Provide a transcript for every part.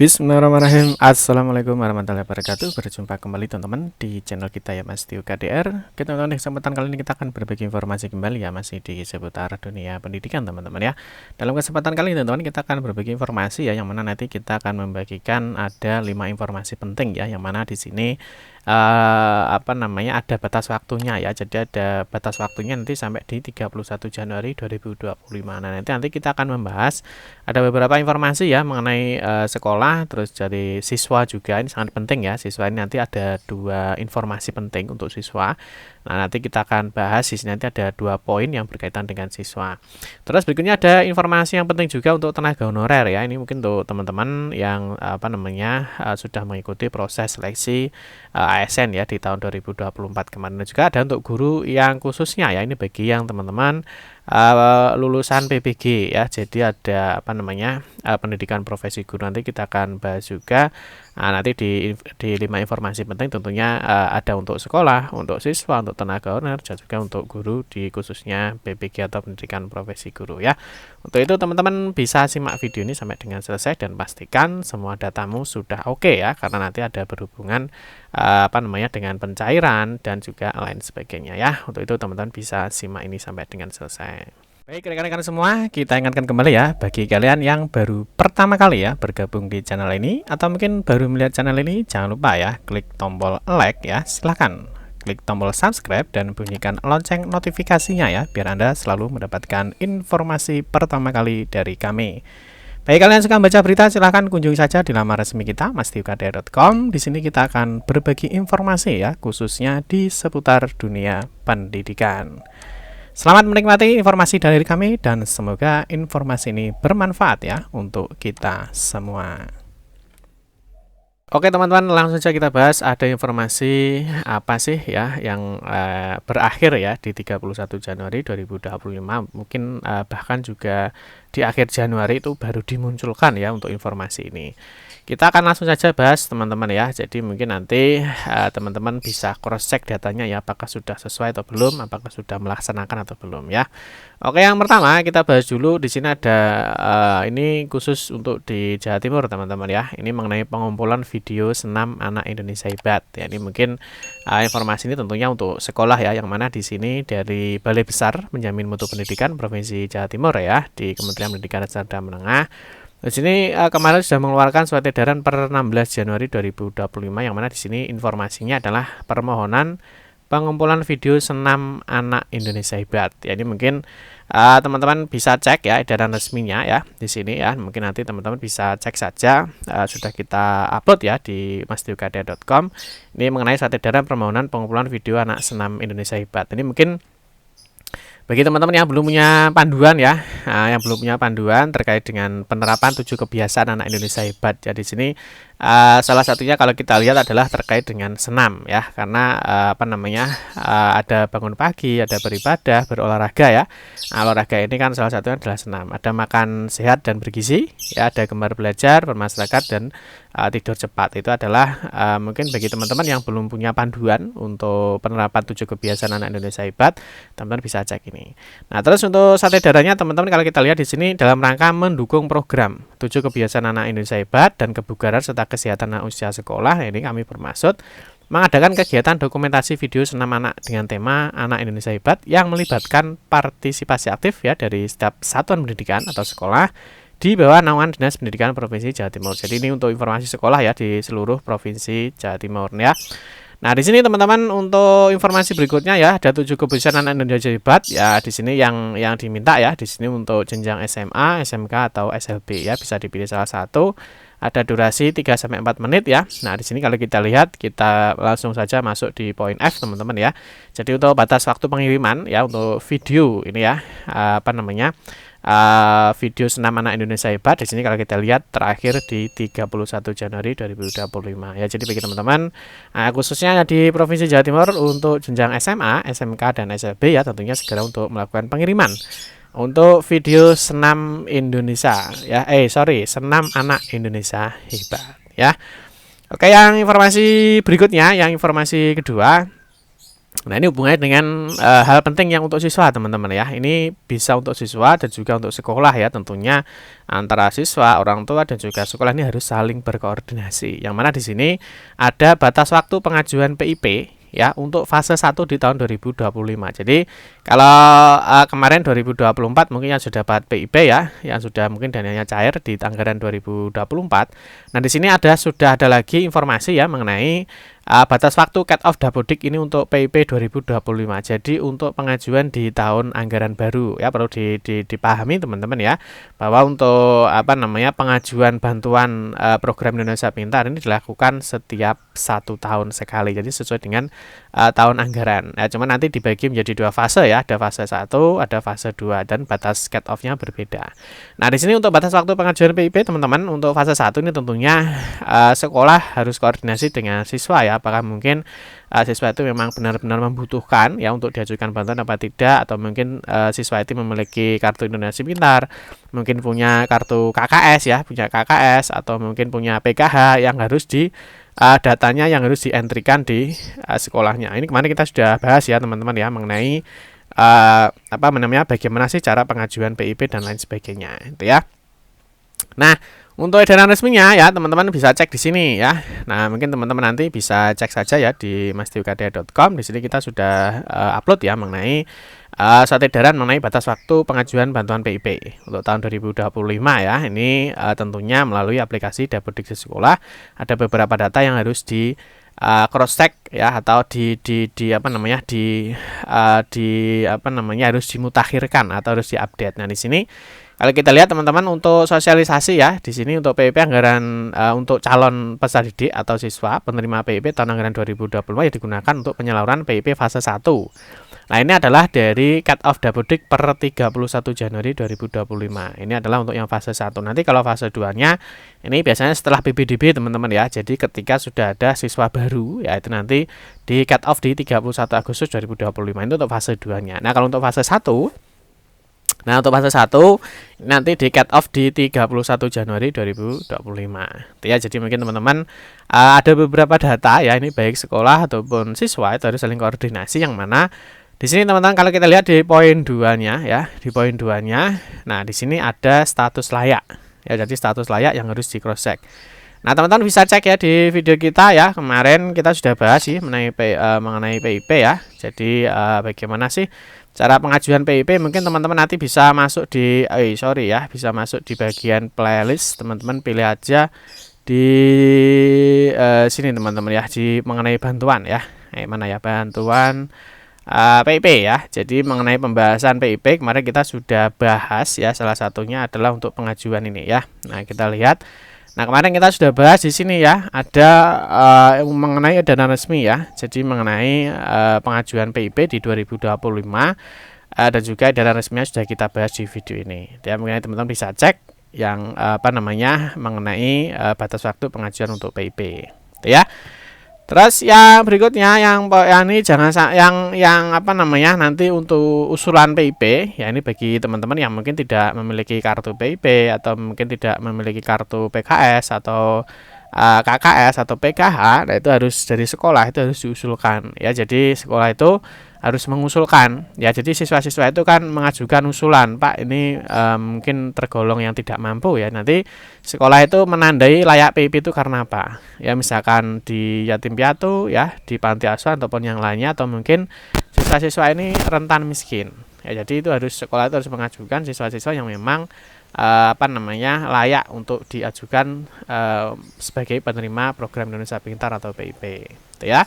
Bismillahirrahmanirrahim. Assalamualaikum warahmatullahi wabarakatuh. Berjumpa kembali teman-teman di channel kita ya Mas Tio KDR. Kita teman-teman di kesempatan kali ini kita akan berbagi informasi kembali ya masih di seputar dunia pendidikan teman-teman ya. Dalam kesempatan kali ini teman-teman kita akan berbagi informasi ya yang mana nanti kita akan membagikan ada 5 informasi penting ya yang mana di sini ada batas waktunya ya. Jadi ada batas waktunya nanti sampai di 31 Januari 2025. Nah, nanti kita akan membahas ada beberapa informasi ya mengenai sekolah, terus dari siswa juga. Ini sangat penting ya. Siswa ini nanti ada 2 informasi penting untuk siswa. Nah, nanti kita akan bahas di sini nanti ada 2 poin yang berkaitan dengan siswa. Terus berikutnya ada informasi yang penting juga untuk tenaga honorer ya. Ini mungkin untuk teman-teman yang sudah mengikuti proses seleksi ASN ya di tahun 2024 kemarin. Dan juga ada untuk guru yang khususnya ya. Ini bagi yang teman-teman lulusan PPG ya. Jadi ada pendidikan profesi guru, nanti kita akan bahas juga. Nanti di 5 informasi penting tentunya ada untuk sekolah, untuk siswa, untuk tenaga honorer, dan juga untuk guru di khususnya PPG atau pendidikan profesi guru ya. Untuk itu teman-teman bisa simak video ini sampai dengan selesai dan pastikan semua datamu sudah oke ya, karena nanti ada berhubungan dengan pencairan dan juga lain sebagainya ya. Untuk itu teman-teman bisa simak ini sampai dengan selesai. Baik rekan-rekan semua, kita ingatkan kembali ya bagi kalian yang baru pertama kali ya bergabung di channel ini atau mungkin baru melihat channel ini, jangan lupa ya klik tombol like ya, silahkan klik tombol subscribe dan bunyikan lonceng notifikasinya ya, biar Anda selalu mendapatkan informasi pertama kali dari kami. Bagi kalian yang suka membaca berita, silahkan kunjungi saja di laman resmi kita mastiukdr.com. Di sini kita akan berbagi informasi ya, khususnya di seputar dunia pendidikan. Selamat menikmati informasi dari kami dan semoga informasi ini bermanfaat ya untuk kita semua. Oke teman-teman, langsung saja kita bahas ada informasi apa sih ya yang berakhir ya di 31 Januari 2025. Mungkin bahkan juga di akhir Januari itu baru dimunculkan ya untuk informasi ini. Kita akan langsung saja bahas teman-teman ya. Jadi mungkin nanti teman-teman bisa cross check datanya ya, apakah sudah sesuai atau belum, apakah sudah melaksanakan atau belum ya. Oke, yang pertama kita bahas dulu. Di sini ada ini khusus untuk di Jawa Timur teman-teman ya. Ini mengenai pengumpulan video senam anak Indonesia hebat. Ya, ini mungkin informasi ini tentunya untuk sekolah ya, yang mana di sini dari Balai Besar Menjamin Mutu Pendidikan Provinsi Jawa Timur ya, di Kementerian Pendidikan Dasar dan Menengah. Di sini kemarin sudah mengeluarkan surat edaran per 16 Januari 2025 yang mana di sini informasinya adalah permohonan pengumpulan video senam anak Indonesia hebat. Ya, ini mungkin teman-teman bisa cek ya edaran resminya ya di sini ya. Mungkin nanti teman-teman bisa cek saja, sudah kita upload ya di mastiukdr.com. Ini mengenai surat edaran permohonan pengumpulan video anak senam Indonesia hebat. Ini mungkin bagi teman-teman yang belum punya panduan ya, yang belum punya panduan terkait dengan penerapan 7 kebiasaan anak Indonesia hebat. Ya, di sini salah satunya kalau kita lihat adalah terkait dengan senam ya, karena ada bangun pagi, ada beribadah, berolahraga ya. Olahraga ini kan salah satunya adalah senam. Ada makan sehat dan bergizi, ya, ada gemar belajar, bermasyarakat, dan tidur cepat. Itu adalah mungkin bagi teman-teman yang belum punya panduan untuk penerapan 7 kebiasaan anak Indonesia hebat, teman-teman bisa cek ini. Nah, terus untuk surat edarannya teman-teman kalau kita lihat di sini dalam rangka mendukung program 7 kebiasaan anak Indonesia hebat dan kebugaran serta kesehatan anak usia sekolah, ini kami bermaksud mengadakan kegiatan dokumentasi video senam anak dengan tema anak Indonesia hebat yang melibatkan partisipasi aktif ya dari setiap satuan pendidikan atau sekolah di bawah naungan Dinas Pendidikan Provinsi Jawa Timur. Jadi ini untuk informasi sekolah ya di seluruh Provinsi Jawa Timur ya. Nah, di sini teman-teman untuk informasi berikutnya ya, ada 7 kebiasaan anak Indonesia hebat ya. Di sini yang diminta ya, di sini untuk jenjang SMA, SMK atau SLB ya, bisa dipilih salah satu. Ada durasi 3 sampai 4 menit ya. Nah, di sini kalau kita lihat, kita langsung saja masuk di poin F teman-teman ya. Jadi untuk batas waktu pengiriman ya untuk video ini ya, video senam anak Indonesia hebat di sini kalau kita lihat terakhir di 31 Januari 2025 ya. Jadi bagi teman-teman khususnya di Provinsi Jawa Timur untuk jenjang SMA, SMK dan SLB ya, tentunya segera untuk melakukan pengiriman untuk video senam Indonesia ya. Senam anak Indonesia hebat ya. Oke, yang informasi berikutnya, yang informasi kedua Nah, ini hubungannya dengan hal penting yang untuk siswa, teman-teman ya. Ini bisa untuk siswa dan juga untuk sekolah ya. Tentunya antara siswa, orang tua dan juga sekolah ini harus saling berkoordinasi. Yang mana di sini ada batas waktu pengajuan PIP ya untuk fase 1 di tahun 2025. Jadi kalau kemarin 2024 mungkin yang sudah dapat PIP ya, yang sudah mungkin dananya cair di anggaran 2024. Nah, di sini sudah ada lagi informasi ya mengenai batas waktu cut off Dapodik ini untuk PIP 2025. Jadi untuk pengajuan di tahun anggaran baru ya perlu dipahami teman-teman ya, bahwa untuk pengajuan bantuan program Indonesia Pintar ini dilakukan setiap 1 tahun sekali. Jadi sesuai dengan tahun anggaran. Nah, cuman nanti dibagi menjadi 2 fase ya, ada fase 1, ada fase 2 dan batas cut off-nya berbeda. Nah, di sini untuk batas waktu pengajuan PIP teman-teman untuk fase 1 ini tentunya sekolah harus koordinasi dengan siswa ya, apakah mungkin siswa itu memang benar-benar membutuhkan ya untuk diajukan bantuan apa tidak, atau mungkin siswa itu memiliki kartu Indonesia Pintar, mungkin punya kartu KKS ya, punya KKS atau mungkin punya PKH yang harus datanya yang harus dientrikan di sekolahnya. Ini kemarin kita sudah bahas ya teman-teman ya mengenai bagaimana sih cara pengajuan PIP dan lain sebagainya itu ya. Nah, untuk edaran resminya ya teman-teman bisa cek di sini ya. Nah, mungkin teman-teman nanti bisa cek saja ya di masdiukada.com. Di sini kita sudah upload ya mengenai surat edaran mengenai batas waktu pengajuan bantuan PIP untuk tahun 2025 ya. Ini tentunya melalui aplikasi Dapodik Sekolah. Ada beberapa data yang harus di cross check ya, atau harus dimutakhirkan atau harus diupdate. Nah, di sini kalau kita lihat teman-teman untuk sosialisasi ya, di sini untuk PIP anggaran untuk calon peserta didik atau siswa penerima PIP tahun anggaran 2025 yang digunakan untuk penyaluran PIP fase 1. Nah, ini adalah dari cut off Dapodik per 31 Januari 2025. Ini adalah untuk yang fase 1. Nanti kalau fase 2-nya ini biasanya setelah PPDB teman-teman ya. Jadi ketika sudah ada siswa baru ya, itu nanti di cut off di 31 Agustus 2025. Itu untuk fase 2-nya. Nah, kalau untuk fase 1 nanti di cut off di 31 Januari 2025. Ya, jadi mungkin teman-teman ada beberapa data ya, ini baik sekolah ataupun siswa itu harus saling koordinasi, yang mana di sini teman-teman kalau kita lihat di poin 2-nya ya, di poin 2-nya. Nah, di sini ada status layak. Ya, jadi status layak yang harus di cross check. Nah, teman-teman bisa cek ya di video kita ya. Kemarin kita sudah bahas sih mengenai PIP ya. Jadi bagaimana sih cara pengajuan PIP? Mungkin teman-teman nanti bisa masuk bisa masuk di bagian playlist. Teman-teman pilih aja di sini teman-teman ya, di mengenai bantuan ya. Mana ya, bantuan PIP ya. Jadi mengenai pembahasan PIP kemarin kita sudah bahas ya, salah satunya adalah untuk pengajuan ini ya. Nah, kita lihat. Nah, kemarin kita sudah bahas di sini ya, ada mengenai edaran resmi ya. Jadi mengenai pengajuan PIP di 2025 dan juga edaran resminya sudah kita bahas di video ini. Ya, mungkin teman-teman bisa cek yang mengenai batas waktu pengajuan untuk PIP. Ya. Terus yang berikutnya yang ini nanti untuk usulan PIP ya, ini bagi teman-teman yang mungkin tidak memiliki kartu PIP atau mungkin tidak memiliki kartu PKS atau KKS atau PKH. Nah, itu harus dari sekolah itu harus diusulkan ya. Jadi sekolah itu harus mengusulkan ya. Jadi siswa-siswa itu kan mengajukan usulan, Pak ini mungkin tergolong yang tidak mampu ya. Nanti sekolah itu menandai layak PIP itu karena apa ya, misalkan di yatim piatu ya, di panti asuhan ataupun yang lainnya, atau mungkin siswa-siswa ini rentan miskin ya. Jadi itu sekolah itu harus mengajukan siswa-siswa yang memang layak untuk diajukan sebagai penerima program Indonesia Pintar atau PIP gitu ya.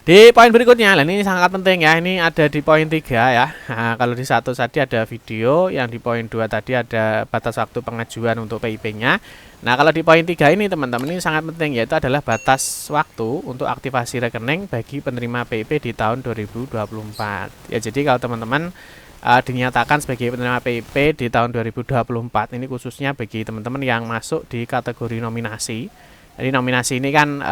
Di poin berikutnya, ini sangat penting ya, ini ada di poin 3 ya. Nah, kalau di 1 tadi ada video, yang di poin 2 tadi ada batas waktu pengajuan untuk PIP-nya. Nah, kalau di poin 3 ini teman-teman ini sangat penting, yaitu adalah batas waktu untuk aktivasi rekening bagi penerima PIP di tahun 2024. Ya, jadi kalau teman-teman dinyatakan sebagai penerima PIP di tahun 2024, ini khususnya bagi teman-teman yang masuk di kategori nominasi. Jadi nominasi ini kan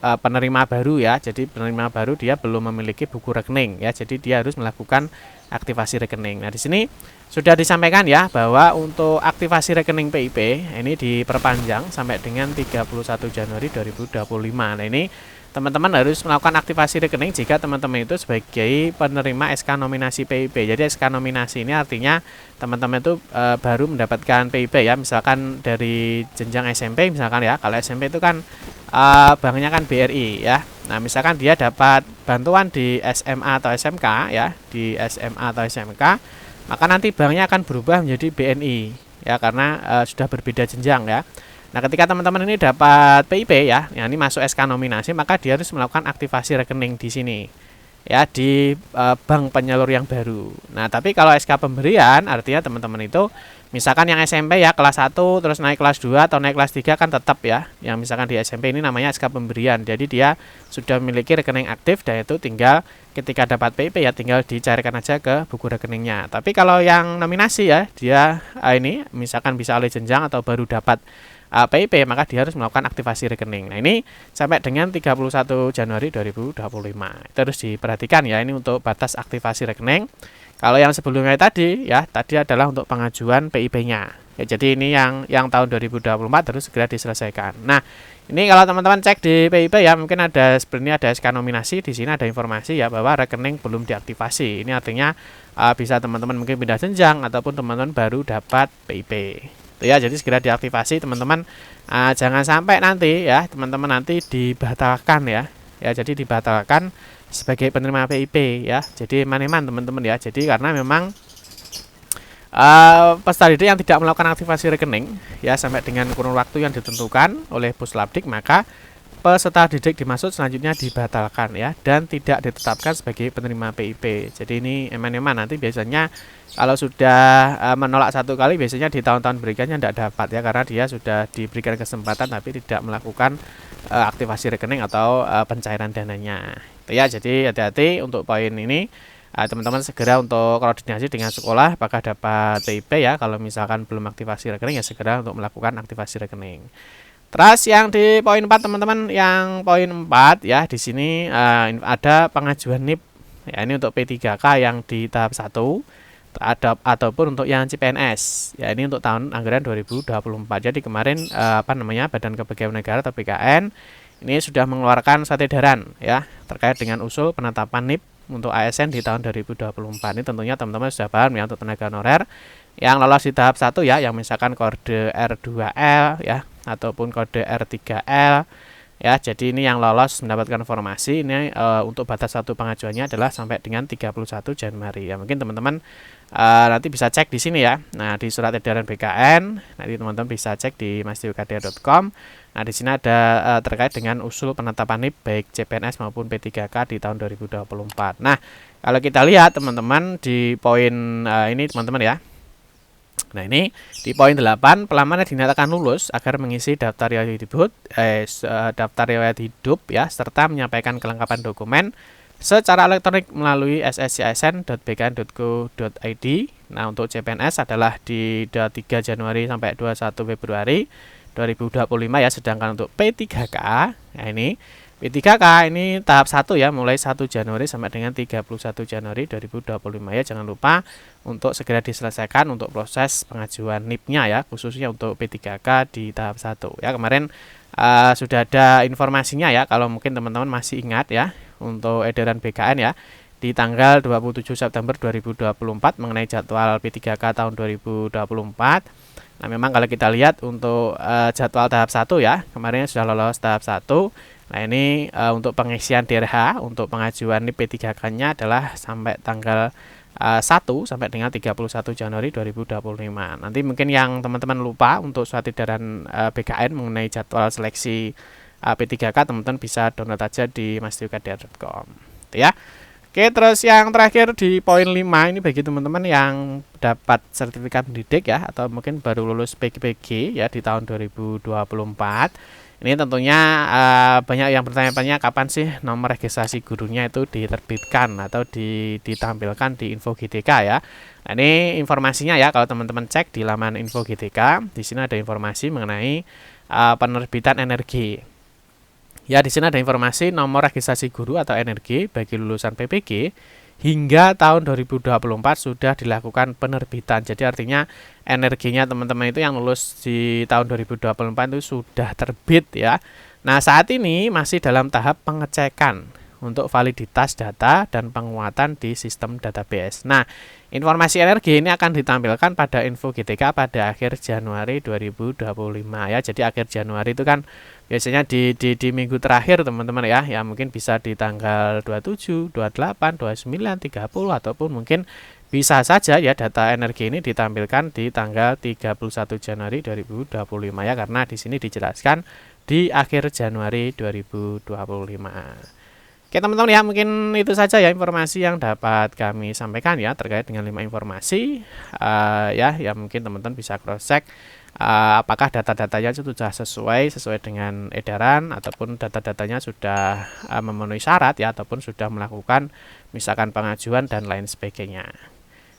penerima baru ya, jadi penerima baru dia belum memiliki buku rekening ya, jadi dia harus melakukan aktivasi rekening. Nah, di sini sudah disampaikan ya bahwa untuk aktivasi rekening PIP ini diperpanjang sampai dengan 31 Januari 2025. Nah, ini teman-teman harus melakukan aktivasi rekening jika teman-teman itu sebagai penerima SK nominasi PIP. Jadi SK nominasi ini artinya teman-teman itu baru mendapatkan PIP ya, misalkan dari jenjang SMP misalkan ya. Kalau SMP itu kan banknya kan BRI ya. Nah, misalkan dia dapat bantuan di SMA atau SMK ya, di SMA atau SMK, maka nanti banknya akan berubah menjadi BNI ya, karena sudah berbeda jenjang ya. Nah, ketika teman-teman ini dapat PIP ya, ini masuk SK nominasi, maka dia harus melakukan aktivasi rekening di sini ya, di bank penyalur yang baru. Nah, tapi kalau SK pemberian artinya teman-teman itu misalkan yang SMP ya kelas 1 terus naik kelas 2 atau naik kelas 3 kan tetap ya. Yang misalkan di SMP ini namanya SK pemberian. Jadi dia sudah memiliki rekening aktif dan itu tinggal ketika dapat PIP ya tinggal dicarikan aja ke buku rekeningnya. Tapi kalau yang nominasi ya, dia ini misalkan bisa alih jenjang atau baru dapat PIP, maka dia harus melakukan aktivasi rekening. Nah, ini sampai dengan 31 Januari 2025. Itu harus diperhatikan ya, ini untuk batas aktivasi rekening. Kalau yang sebelumnya tadi ya, tadi adalah untuk pengajuan PIP-nya. Ya, jadi ini yang tahun 2024 harus segera diselesaikan. Nah, ini kalau teman-teman cek di PIP ya, mungkin ada sebenarnya ada SK nominasi, di sini ada informasi ya bahwa rekening belum diaktifasi. Ini artinya bisa teman-teman mungkin pindah jenjang ataupun teman-teman baru dapat PIP. Ya, jadi segera diaktifasi teman-teman, jangan sampai nanti ya teman-teman nanti dibatalkan ya, jadi dibatalkan sebagai penerima PIP ya, jadi eman-eman teman-teman ya. Jadi karena memang peserta didik yang tidak melakukan aktivasi rekening ya sampai dengan kurun waktu yang ditentukan oleh Puslapdik, maka peserta didik dimaksud selanjutnya dibatalkan ya, dan tidak ditetapkan sebagai penerima PIP. Jadi ini eman-eman nanti biasanya kalau sudah menolak satu kali, biasanya di tahun-tahun berikutnya tidak dapat ya, karena dia sudah diberikan kesempatan tapi tidak melakukan aktivasi rekening atau pencairan dananya. Itu ya, jadi hati-hati untuk poin ini. Teman-teman segera untuk koordinasi dengan sekolah apakah dapat PIP ya. Kalau misalkan belum aktivasi rekening ya segera untuk melakukan aktivasi rekening. Terus yang di poin 4 teman-teman, yang poin 4 ya, di sini ada pengajuan NIP ya, ini untuk P3K yang di tahap 1 ataupun untuk yang CPNS ya, ini untuk tahun anggaran 2024. Jadi kemarin Badan Kepegawaian Negara atau BKN ini sudah mengeluarkan surat edaran ya terkait dengan usul penetapan NIP untuk ASN di tahun 2024. Ini tentunya teman-teman sudah paham ya, untuk tenaga honorer yang lolos di tahap 1 ya, yang misalkan kode R2L ya ataupun kode R3L ya. Jadi ini yang lolos mendapatkan informasi ini untuk batas satu pengajuannya adalah sampai dengan 31 Januari ya. Mungkin teman-teman nanti bisa cek di sini ya. Nah, di surat edaran BKN nanti teman-teman bisa cek di masdiwkd.com. Nah, di sini ada terkait dengan usul penetapan NIP baik CPNS maupun P3K di tahun 2024. Nah, kalau kita lihat teman-teman di poin ini teman-teman ya. Nah, ini di poin 8, pelamarnya dinyatakan lulus agar mengisi daftar riwayat hidup ya, serta menyampaikan kelengkapan dokumen secara elektronik melalui sscisn.bkn.go.id. Nah, untuk CPNS adalah di 3 Januari sampai 21 Februari 2025 ya, sedangkan untuk P3K nah ini P3K ini tahap 1 ya, mulai 1 Januari sampai dengan 31 Januari 2025 ya. Jangan lupa untuk segera diselesaikan untuk proses pengajuan NIP-nya ya, khususnya untuk P3K di tahap 1 ya. Kemarin sudah ada informasinya ya, kalau mungkin teman-teman masih ingat ya, untuk edaran BKN ya di tanggal 27 September 2024 mengenai jadwal P3K tahun 2024. Nah, memang kalau kita lihat untuk jadwal tahap 1 ya, kemarin sudah lolos tahap 1. Nah, ini untuk pengisian DRH untuk pengajuan NIP P3K-nya adalah sampai tanggal 1 sampai dengan 31 Januari 2025. Nanti mungkin yang teman-teman lupa untuk surat edaran BKN mengenai jadwal seleksi P3K, teman-teman bisa download aja di masdiwkd.com ya. Oke, terus yang terakhir di poin 5 ini bagi teman-teman yang dapat sertifikat pendidik ya, atau mungkin baru lulus PGPG ya di tahun 2024. Ini tentunya banyak yang bertanya-tanya kapan sih nomor registrasi gurunya itu diterbitkan atau ditampilkan di info GTK ya. Nah, ini informasinya ya, kalau teman-teman cek di laman info GTK, di sini ada informasi mengenai penerbitan energi. Ya, di sini ada informasi nomor registrasi guru atau NRG bagi lulusan PPG hingga tahun 2024 sudah dilakukan penerbitan. Jadi artinya energinya teman-teman itu yang lulus di tahun 2024 itu sudah terbit ya. Nah, saat ini masih dalam tahap pengecekan untuk validitas data dan penguatan di sistem database. Nah, informasi energi ini akan ditampilkan pada info GTK pada akhir Januari 2025 ya. Jadi akhir Januari itu kan biasanya di minggu terakhir teman-teman ya. Ya mungkin bisa di tanggal 27, 28, 29, 30 ataupun mungkin bisa saja ya data energi ini ditampilkan di tanggal 31 Januari 2025 ya, karena di sini dijelaskan di akhir Januari 2025. Oke teman-teman ya, mungkin itu saja ya informasi yang dapat kami sampaikan ya terkait dengan 5 informasi ya mungkin teman-teman bisa cross check apakah data-datanya sudah sesuai dengan edaran ataupun data-datanya sudah memenuhi syarat ya, ataupun sudah melakukan misalkan pengajuan dan lain sebagainya.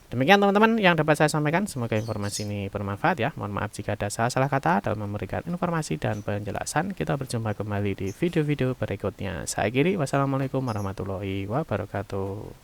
Demikian teman-teman yang dapat saya sampaikan, semoga informasi ini bermanfaat ya. Mohon maaf jika ada salah kata dalam memberikan informasi dan penjelasan. Kita berjumpa kembali di video-video berikutnya. Saya akhiri, wassalamualaikum warahmatullahi wabarakatuh.